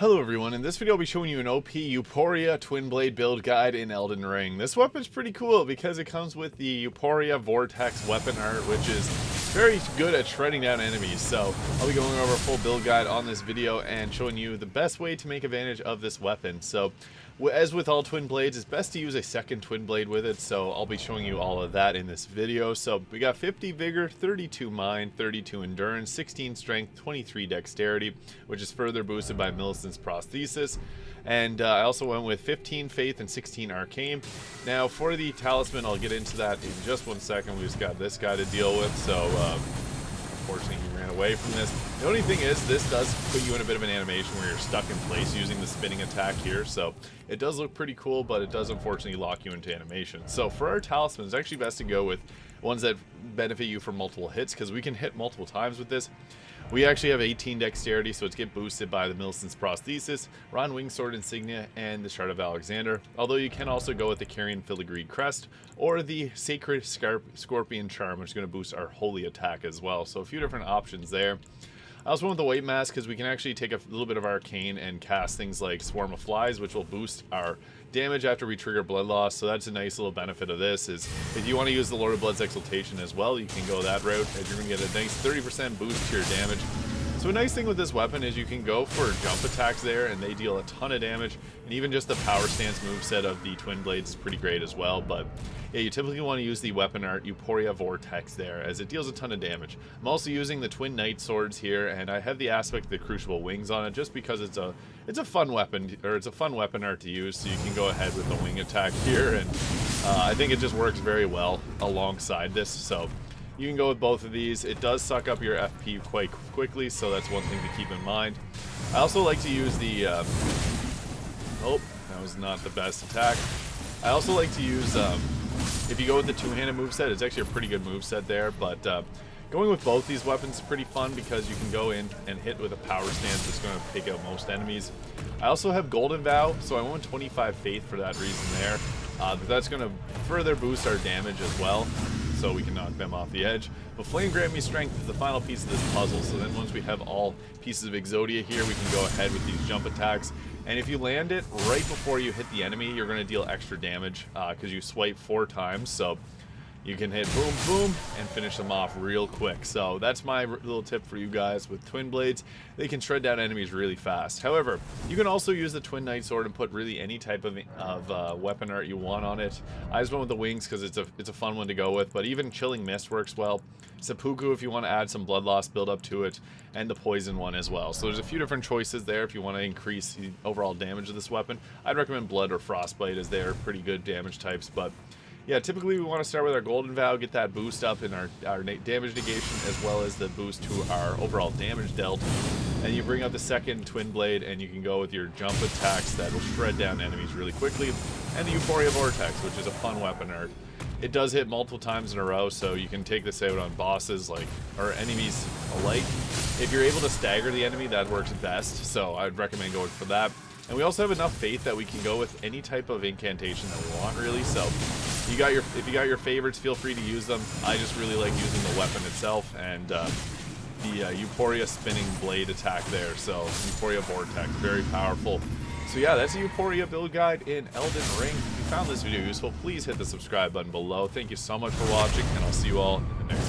Hello everyone, in this video I'll be showing you an OP EUPORIA Twinblade Build guide in Elden Ring. This weapon's pretty cool because it comes with the EUPORIA Vortex weapon art, which is very good at shredding down enemies. So I'll be going over a full build guide on this video and showing you the best way to make advantage of this weapon. So as with all twin blades, it's best to use a second twin blade with it, so I'll be showing you all of that in this video. So we got 50 vigor, 32 mind, 32 endurance, 16 strength, 23 dexterity, which is further boosted by Millicent's prosthesis. And I also went with 15 faith and 16 arcane. Now for the talisman, I'll get into that in just one second. We just got this guy to deal with, so unfortunately he ran away from this. The only thing is, this does put you in a bit of an animation where you're stuck in place using the spinning attack here, so it does look pretty cool, but it does unfortunately lock you into animation. So for our talisman, it's actually best to go with ones that benefit you for multiple hits, because we can hit multiple times with this. We actually have 18 dexterity, so it's get boosted by the Millicent's prosthesis, Ron Wingsword insignia, and the Shard of Alexander. Although you can also go with the Carrion Filigreed crest or the Sacred Scorpion charm, which is going to boost our holy attack as well. So a few different options there. I also went with the weight mask because we can actually take a little bit of arcane and cast things like Swarm of Flies, which will boost our damage after we trigger blood loss. So that's a nice little benefit of this, is if you want to use the Lord of Blood's Exaltation as well, you can go that route, and you're going to get a nice 30% boost to your damage. So a nice thing with this weapon is you can go for jump attacks there, and they deal a ton of damage, and even just the power stance moveset of the twin blades is pretty great as well. But yeah, you typically want to use the weapon art EUPORIA Vortex there, as it deals a ton of damage. I'm also using the twin knight swords here, and I have the aspect of the Crucible wings on it just because it's a fun weapon, or it's a fun weapon art to use. So you can go ahead with the wing attack here, and I think it just works very well alongside this. So you can go with both of these. It does suck up your FP quite quickly, so that's one thing to keep in mind. I also like to use the oh, that was not the best attack. I also like to use if you go with the two-handed moveset, it's actually a pretty good moveset there, but going with both these weapons is pretty fun because you can go in and hit with a power stance that's going to take out most enemies. I also have Golden Vow, so I went 25 faith for that reason there. That's going to further boost our damage as well, so we can knock them off the edge. But Flame Grant Me Strength is the final piece of this puzzle, so then once we have all pieces of Exodia here, we can go ahead with these jump attacks. And if you land it right before you hit the enemy, you're going to deal extra damage because you swipe 4 times, so you can hit boom, boom, and finish them off real quick. So that's my little tip for you guys with twin blades. They can shred down enemies really fast. However, you can also use the twin knight sword and put really any type of weapon art you want on it. I just went with the wings because it's a fun one to go with, but even Chilling Mist works well. Seppuku if you want to add some blood loss build up to it, and the poison one as well. So there's a few different choices there if you want to increase the overall damage of this weapon. I'd recommend Blood or Frostbite, as they're pretty good damage types, but yeah, typically we want to start with our Golden Vow, get that boost up in our damage negation, as well as the boost to our overall damage dealt. And you bring out the second twin blade, and you can go with your jump attacks that will shred down enemies really quickly, and the EUPORIA Vortex, which is a fun weapon art. It does hit multiple times in a row, so you can take this out on bosses or enemies alike. If you're able to stagger the enemy, that works best, so I'd recommend going for that. And we also have enough faith that we can go with any type of incantation that we want, really. So if you got your favorites, feel free to use them. I just really like using the weapon itself and the EUPORIA spinning blade attack there. So EUPORIA Vortex, very powerful. So yeah, that's a EUPORIA build guide in Elden Ring. If you found this video useful, please hit the subscribe button below. Thank you so much for watching, and I'll see you all in the next